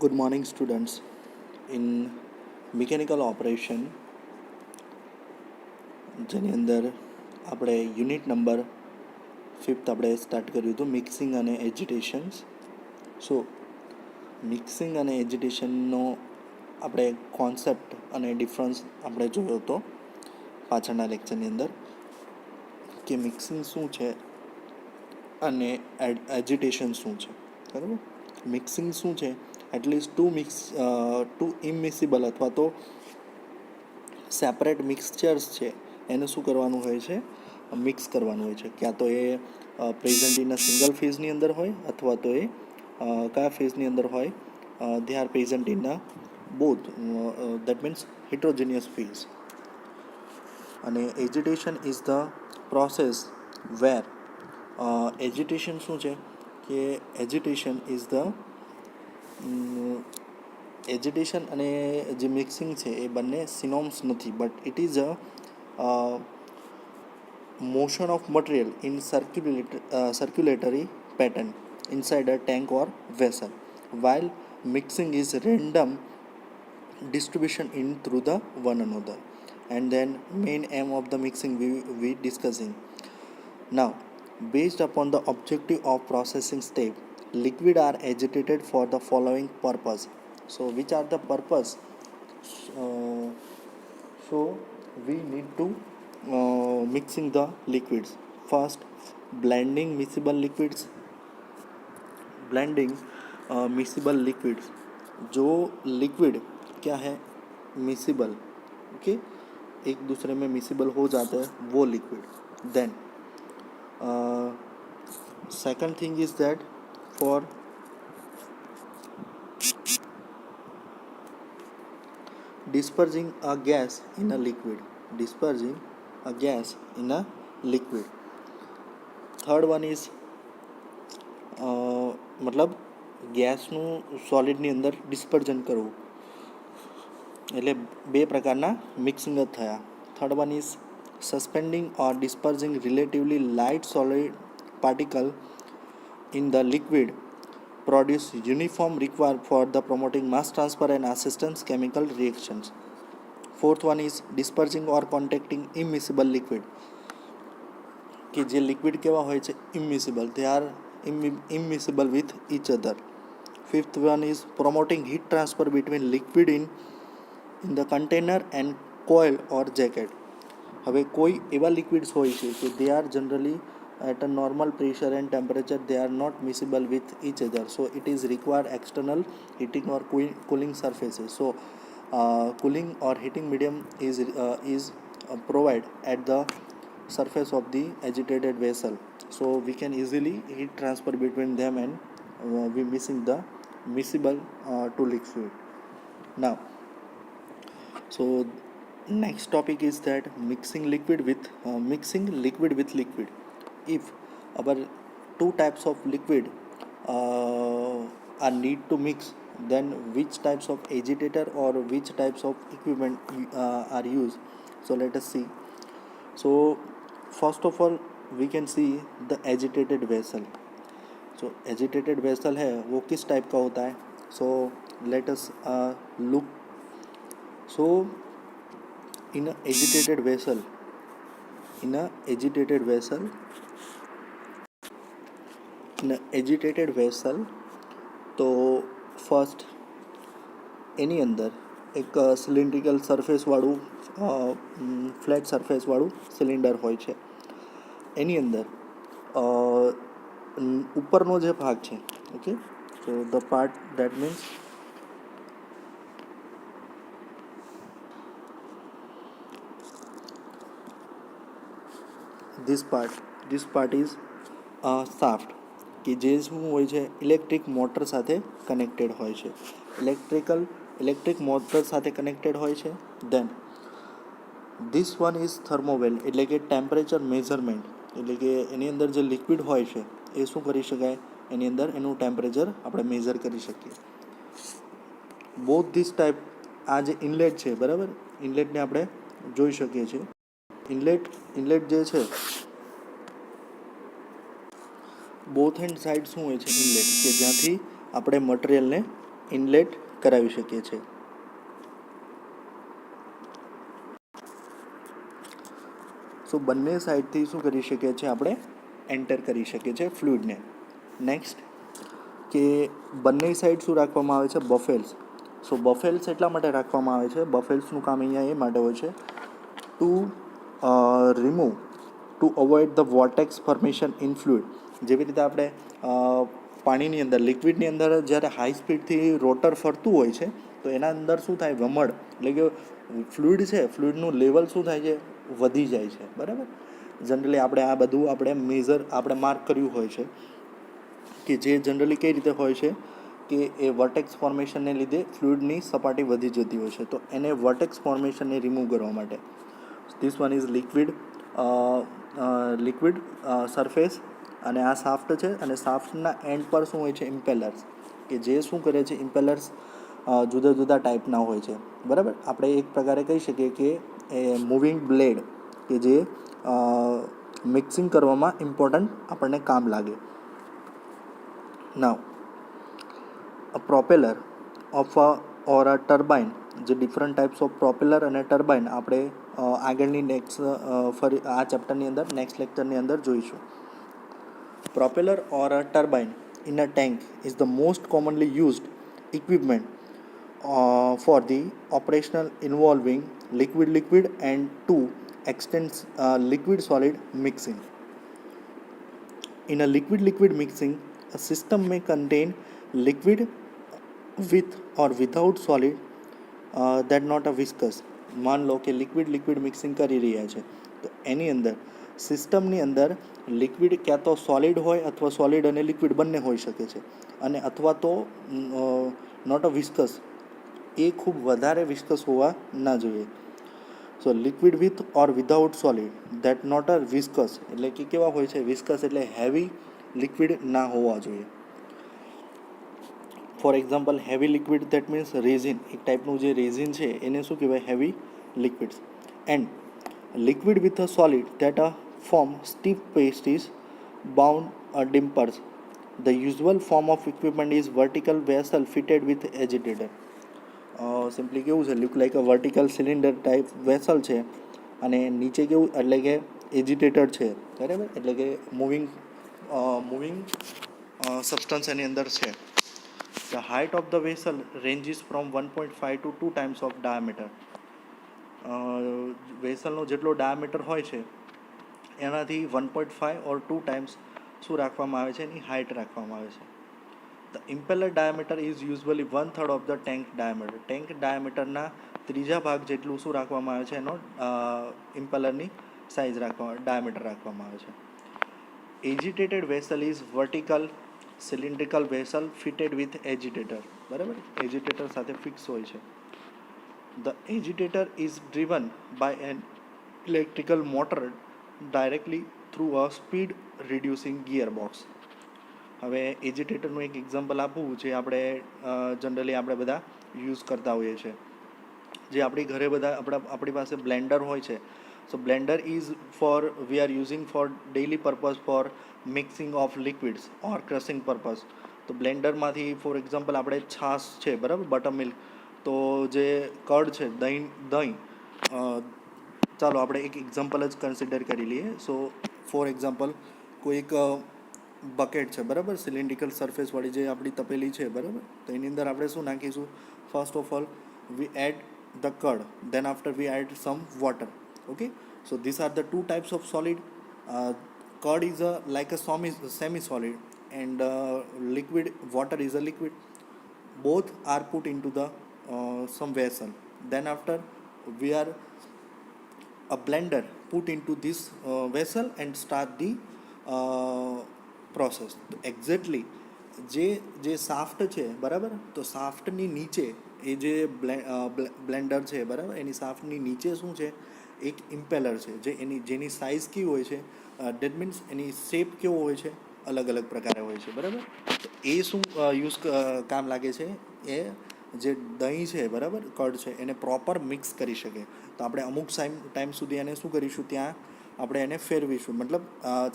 Good morning, students. In mechanical operation જેની અંદર આપણે યુનિટ નંબર 5th આપણે સ્ટાર્ટ કર્યું હતું મિક્સિંગ અને એજિટેશન્સ. સો મિક્સિંગ અને એજિટેશનનો આપણે કોન્સેપ્ટ અને ડિફરન્સ આપણે જોયો હતો પાછળના લેક્ચરની અંદર કે મિક્સિંગ શું છે અને એજિટેશન શું છે. બરાબર, મિક્સિંગ શું છે? એટલીસ્ટ ટુ ઇમિસિબલ અથવા તો સેપરેટ મિક્સચર્સ છે એને શું કરવાનું હોય છે? મિક્સ કરવાનું હોય છે. ક્યાં તો એ પ્રેઝન્ટ ઇન અ સિંગલ ફેઝની અંદર હોય અથવા તો એ કયા ફેઝની અંદર હોય? They are present in a both, that means heterogeneous phase. અને agitation is the process where agitation શું છે કે એજિટેશન ઇઝ ધ એજિટેશન અને જે મિક્સિંગ છે એ બંને સિનોમ્સ નથી, but it is a motion of material in circulatory pattern inside a tank or vessel, while mixing is random distribution in through the one another. And then main aim of the mixing we discussing now. Based upon the objective of processing step, liquid are agitated for the following purpose. So which are the purpose? So we need to mixing the liquids. First, blending miscible liquids. Blending miscible liquids. जो liquid क्या है? Miscible. Okay, एक दूसरे में miscible हो जाते हैं वो liquid. Then second thing is that for dispersing a gas in a liquid. Dispersing a gas in a liquid. Third one is મતલબ ગેસનું સોલિડની અંદર ડિસ્પર્જન કરવું, એટલે બે પ્રકારના મિક્સિંગ જ થયા. Third one is suspending or dispersing relatively light solid particle in the liquid produce uniform required for the promoting mass transfer and assistance chemical reactions. Fourth one is dispersing or contacting immiscible liquid. કે જે liquid કેવા હોય છે? Immiscible. They are immiscible with each other. Fifth one is promoting heat transfer between liquid in the container and coil or jacket. હવે કોઈ એવા liquids હોય છે કે they are generally at a normal pressure and temperature, they are not miscible with each other, so it is required external heating or cooling surfaces. So cooling or heating medium is provided at the surface of the agitated vessel, so we can easily heat transfer between them and we missing the miscible to liquid. Now, so next topic is that mixing liquid with liquid. If our two types of liquid are need to mix, then which types of agitator or which types of equipment are used? So let us see. So first of all we can see the agitated vessel. So agitated vessel है वो किस type का होता है? So let us look. So in a agitated vessel તો first એની અંદર એક cylindrical સરફેસવાળું flat સરફેસવાળું cylinder હોય છે. એની અંદર ઉપરનો જે ભાગ છે, okay, so the part that means this part is shaft કે જે શું હોય છે? ઇલેક્ટ્રિક મોટર સાથે કનેક્ટેડ હોય છે. ઇલેક્ટ્રિક મોટર સાથે કનેક્ટેડ હોય છે. દેન ધીસ વન ઇઝ થર્મોવેલ, એટલે કે ટેમ્પરેચર મેઝરમેન્ટ, એટલે કે એની અંદર જે લિક્વિડ હોય છે એ શું કરી શકાય? એની અંદર એનું ટેમ્પરેચર આપણે મેઝર કરી શકીએ. બોથ ધીસ ટાઈપ, આ જે ઇનલેટ છે, બરાબર, ઇનલેટને આપણે જોઈ શકીએ છીએ. ઇનલેટ જે છે બોથ હેન્ડ સાઈડ શું હોય છે? ઇનલેટ, કે જ્યાંથી આપણે મટીરિયલને ઇનલેટ કરાવી શકીએ છીએ. સો બંને સાઈડથી શું કરી શકીએ છીએ આપણે એન્ટર કરી શકીએ છીએ ફ્લુઇડને. નેક્સ્ટ કે બંને સાઈડ શું રાખવામાં આવે છે બફેલ્સ. સો બફેલ્સ એટલા માટે રાખવામાં આવે છે, બફેલ્સનું કામ અહીંયા એ માટે હોય છે two remove two avoid the vortex formation in fluid. જેવી રીતે આપણે પાણીની અંદર લિક્વિડની અંદર જ્યારે હાઈ સ્પીડથી રોટર ફરતું હોય છે તો એના અંદર શું થાય વમળ એટલે કે ફ્લુઇડ છે, ફ્લુઇડનું લેવલ શું થાય છે વધી જાય છે. બરાબર. જનરલી આપણે આ બધું આપણે માર્ક કર્યું હોય છે કે જે જનરલી કઈ રીતે હોય છે કે એ વર્ટેક્સ ફોર્મેશનને લીધે ફ્લુઇડની સપાટી વધી જતી હોય છે. તો એને વર્ટેક્સ ફોર્મેશનને રિમૂવ કરવા માટે this one is liquid surface અને આ સાફ્ટ છે. અને સાફ્ટના એન્ડ પર શું હોય છે ઇમ્પેલર્સ, કે જે શું કરે છે ઇમ્પેલર્સ જુદા જુદા ટાઈપના હોય છે. બરાબર. આપણે એક પ્રકારે કહી શકીએ કે એ મૂવિંગ બ્લેડ કે જે મિક્સિંગ કરવામાં ઇમ્પોર્ટન્ટ આપણને કામ લાગે. Now a propeller of or a turbine, જે ડિફરન્ટ ટાઈપ્સ ઓફ પ્રોપેલર અને ટર્બાઇન આપણે આગળની ફરી આ ચેપ્ટરની અંદર નેક્સ્ટ લેક્ચરની અંદર જોઈશું. Propeller or a turbine in a tank is the most commonly used equipment for the operational involving liquid and to extend liquid solid mixing. In a liquid mixing, a system may contain liquid with or without solid that not a viscous. માન લો કે liquid mixing કરી રહ્યા છે તો એની અંદર સિસ્ટમની અંદર liquid ક્યાં તો સોલિડ હોય અથવા સોલિડ અને લિક્વિડ બંને હોઈ શકે છે, અને અથવા તો નોટ અ વિસ્કસ, એ ખૂબ વધારે વિસ્કસ હોવા ના જોઈએ. So liquid with or without solid that not a viscous, એટલે કે કેવા હોય છે વિસ્કસ એટલે હેવી લિક્વિડ ના હોવા જોઈએ. For example heavy liquid that means resin, એક ટાઈપનું જે રેઝિન છે એને શું કહેવાય heavy liquids. And liquid with a solid that form stiff pasties bound dimpers. The usual form of equipment is vertical vessel fitted with agitator. Simply કેવું છે look like અ vertical cylinder type vessel છે અને નીચે કેવું એટલે કે એજિટેટર છે. બરાબર. એટલે કે મૂવિંગ સબસ્ટન્સ એની અંદર છે. The height of the vessel ranges from 1.5 to 2 times of diameter. વેસલનો જેટલો ડાયામીટર હોય છે એનાથી 1.5 ઓર 2 ટાઈમ્સ શું રાખવામાં આવે છે એની હાઇટ રાખવામાં આવે છે. The impeller diameter is usually 1/3 of the tank diameter. Tank ડાયામીટરના ત્રીજા ભાગ જેટલું શું રાખવામાં આવે છે એનો ઇમ્પેલરની સાઇઝ ડાયામીટર રાખવામાં આવે છે. Agitated vessel is vertical cylindrical vessel fitted with agitator. બરાબર. એજિટેટર સાથે ફિક્સ હોય છે. The agitator is driven by an electrical motor directly through a speed reducing gearbox. હવે એજિટેટરનું એક એક્ઝામ્પલ આપવું છે, આપણે જનરલી આપણે બધા યુઝ કરતા હોઈએ છીએ, જે આપણી ઘરે બધા આપણી પાસે બ્લેન્ડર હોય છે. So blender is we are using for daily purpose for mixing of liquids or crushing purpose. તો બ્લેન્ડરમાંથી ફોર એક્ઝામ્પલ આપણે છાશ છે, બરાબર, બટર મિલ્ક, તો જે કર્ડ છે દહીં, ચાલો આપણે એક એક્ઝામ્પલ જ કન્સિડર કરી લઈએ. સો ફોર એક્ઝામ્પલ કોઈક બકેટ છે, બરાબર, સિલિન્ડ્રિકલ સરફેસવાળી જે આપણી તપેલી છે, બરાબર, તો એની અંદર આપણે શું નાખીશું, first of all we add the curd, then after we add some water. Okay. So this are the two types of solid. Curd is like a semi solid and liquid water is a liquid. Both are put into the some vessel. Then after we are a blender put into this vessel and start the process. તો exactly જે shaft છે, બરાબર, તો સાફ્ટની નીચે એ જે Blender છે, બરાબર, એની સાફ્ટની નીચે શું છે એક ઇમ્પેલર છે, જેની સાઇઝ કેવી હોય છે, ડેટ મીન્સ એની શેપ કેવો હોય છે, અલગ અલગ પ્રકારે હોય છે. બરાબર. તો એ શું કામ લાગે છે, એ જે દહીં છે, બરાબર, કર્ડ છે, એને પ્રોપર મિક્સ કરી શકે. તો આપણે અમુક ટાઈમ સુધી એને શું કરીશું, ત્યાં આપણે એને ફેરવીશું, મતલબ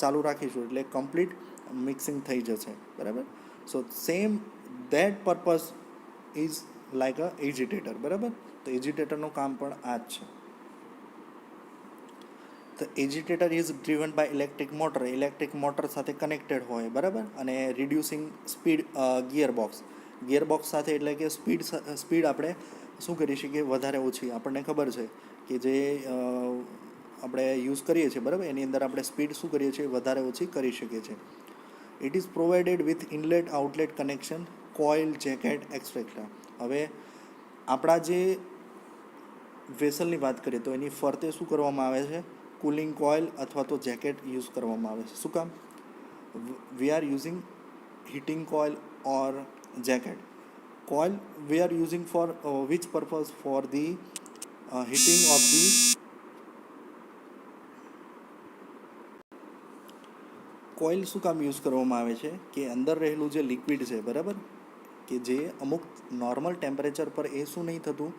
ચાલુ રાખીશું, એટલે કમ્પ્લીટ મિક્સિંગ થઈ જશે. બરાબર. So same that purpose is like a agitator, બરાબર. તો એજિટેટરનું કામ પણ આ જ છે. The agitator is driven by electric motor સાથે કનેક્ટેડ હોય, બરાબર. અને રિડ્યુસિંગ સ્પીડ ગિયરબોક્સ સાથે, એટલે કે સ્પીડ આપણે શું કરી શકીએ, વધારે ઓછી. આપણને ખબર છે કે જે આપણે યુઝ કરીએ છીએ, બરાબર, એની અંદર આપણે સ્પીડ શું કરીએ છીએ, વધારે ઓછી કરી શકીએ છીએ. It is provided with inlet outlet connection, coil, jacket, et cetera. હવે આપણા જે વેસલની વાત કરીએ તો એની ફરતે શું કરવામાં આવે છે, કુલિંગ કોઇલ અથવા તો જેકેટ યુઝ કરવામાં આવે છે. શું કામ? We are using heating coil or jacket. Coil we are using for which purpose? For the heating of the coil શું કામ યુઝ કરવામાં આવે છે કે અંદર રહેલું જે લિક્વિડ છે, બરાબર, કે જે અમુક નોર્મલ ટેમ્પરેચર પર એ શું નહીં થતું,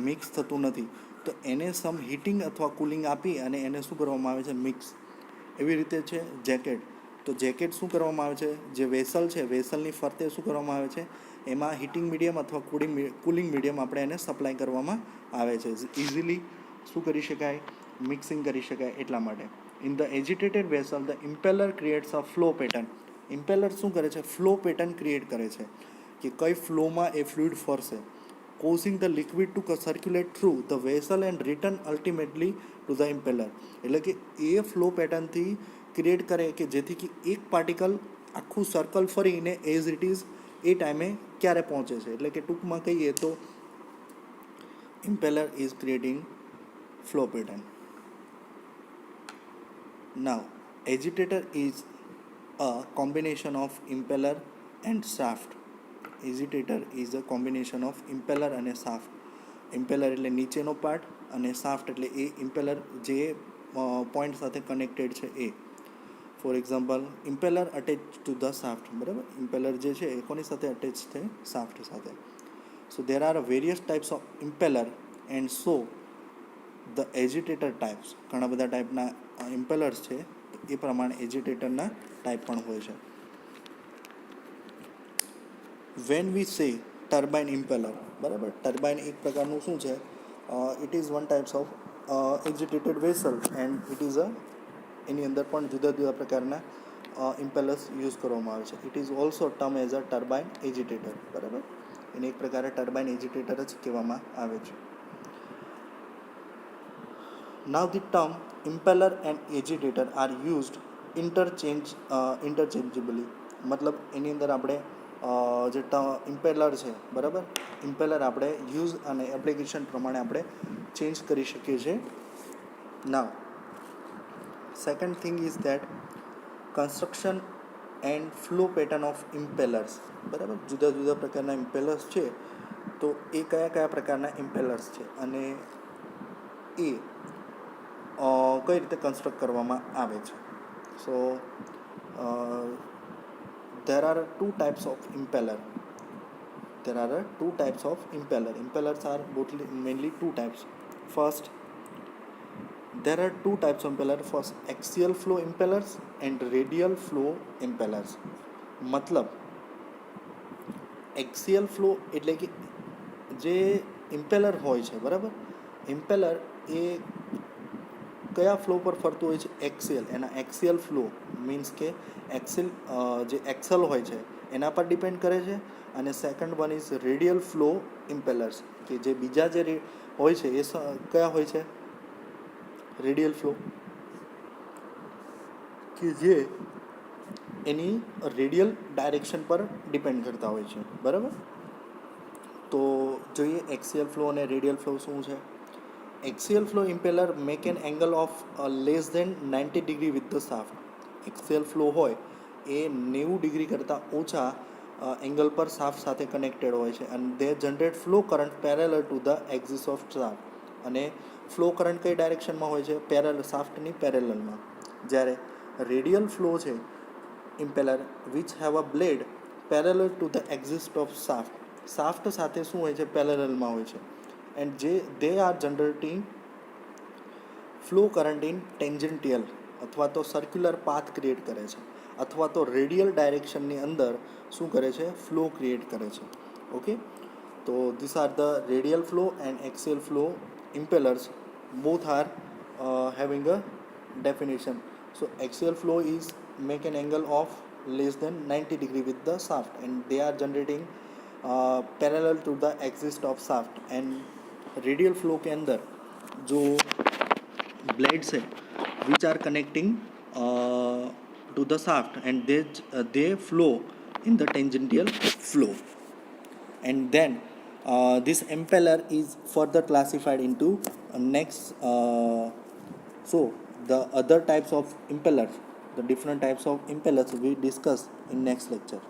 મિક્સ થતું નથી. તો એને સમ હીટિંગ અથવા કુલિંગ આપી અને એને શું કરવામાં આવે છે, મિક્સ. એવી રીતે છે જેકેટ. તો જેકેટ શું કરવામાં આવે છે, જે વેસલ છે, વેસલની ફરતે શું કરવામાં આવે છે, એમાં હીટિંગ મીડિયમ અથવા કુલિંગ મીડિયમ આપણે એને સપ્લાય કરવામાં આવે છે. ઇઝીલી શું કરી શકાય, મિક્સિંગ કરી શકાય એટલા માટે. In the agitated vessel the impeller creates a flow pattern. Impeller શું કરે છે, ફ્લો પેટર્ન ક્રિએટ કરે છે કે કઈ ફ્લોમાં એ ફ્લુઇડ ફરશે, causing the liquid to circulate through the vessel and return ultimately to the impeller. એટલે કે એ ફ્લો પેટર્નથી ક્રિએટ કરે કે જેથી કે એક પાર્ટિકલ આખું સર્કલ ફરીને એઝ ઇટ ઇઝ એ ટાઈમે ક્યારે પહોંચે છે. એટલે કે ટૂંકમાં કહીએ તો impeller is creating flow pattern. Now, agitator is a combination of impeller and shaft. Agitator is a combination of impeller અને shaft. impeller એટલે નીચેનો પાર્ટ અને shaft એટલે એ impeller જે પોઈન્ટ સાથે કનેક્ટેડ છે એ. For example, impeller attach to the shaft, બરાબર. impeller જે છે એ કોની સાથે અટેચ છે, shaft સાથે. So there are various types of impeller and so the agitator types. ઘણા બધા ટાઈપના ઇમ્પેલર્સ છે, એ પ્રમાણે એજિટેટરના ટાઈપ પણ હોય છે. વેન વી સે ટર્બાઇન ઇમ્પેલર, બરાબર. ટર્બાઇન એક પ્રકારનું શું છે, it is one types of agitated vessel and it is એની અંદર પણ જુદા જુદા પ્રકારના ઇમ્પેલર્સ યુઝ કરવામાં આવે છે. It is also term as a turbine agitator, બરાબર. એને એક પ્રકારે ટર્બાઇન એજિટેટર જ કહેવામાં આવે છે. Now the term impeller and agitator are used interchangeably. મતલબ એની અંદર આપણે જે ઇમ્પેલર છે, બરાબર, ઇમ્પેલર આપણે યુઝ અને એપ્લિકેશન પ્રમાણે આપણે ચેન્જ કરી શકીએ છીએ. Now second thing is that construction and flow pattern of impellers, બરાબર. જુદા જુદા પ્રકારના ઇમ્પેલર્સ છે, તો એ કયા કયા પ્રકારના ઇમ્પેલર્સ છે અને એ કઈ રીતે કન્સ્ટ્રક્ટ કરવામાં આવે છે. સો there are two types of impeller. Impellers are mainly two types. First, there are two types of impeller. First, axial flow impellers and radial flow impellers. મતલબ એક્સિયલ ફ્લો એટલે કે જે ઇમ્પેલર હોય છે, બરાબર. ઇમ્પેલર એ કયા ફ્લો પર ફરતું હોય છે, એક્સિયલ. એના એક્સિયલ ફ્લો મીન્સ કે જે એક્સલ હોય છે એના પર ડિપેન્ડ કરે છે. અને second one is radial flow impellers, કે જે બીજા જે હોય છે એ કયા હોય છે, રેડિયલ ફ્લો, કે જે એની રેડિયલ ડાયરેક્શન પર ડિપેન્ડ કરતા હોય છે, બરાબર. તો જોઈએ એક્સિયલ ફ્લો અને રેડિયલ ફ્લો શું છે. Axial flow impeller make an angle of less than 90 degree with the shaft. Axial flow હોય એ 90 ડિગ્રી કરતાં ઓછા એંગલ પર શાફ્ટ સાથે કનેક્ટેડ હોય છે અને they generate flow current parallel to the axis of shaft. અને ફ્લો કરંટ કઈ ડાયરેક્શનમાં હોય છે, શાફ્ટની પેરેલલમાં. જ્યારે રેડિયલ ફ્લો છે impeller which have a blade parallel to the axis of shaft સાથે શું હોય છે, પેરેલલમાં હોય છે. and they are generating flow current in tangential અથવા તો સર્ક્યુલર પાથ ક્રિએટ કરે છે, અથવા તો રેડિયલ ડાયરેક્શનની અંદર શું કરે છે, ફ્લો ક્રિએટ કરે છે. Okay, So these are the radial flow and axial flow impellers. Both are having a definition. So axial flow is make an angle of less than 90 degree with the shaft, and they are generating parallel to the axis of shaft. and radial flow के अंदर जो blades है which are connecting to the shaft, and they flow in the tangential flow. And then this impeller is further classified into next so the other types of impellers, the different types of impellers we discuss in next lecture.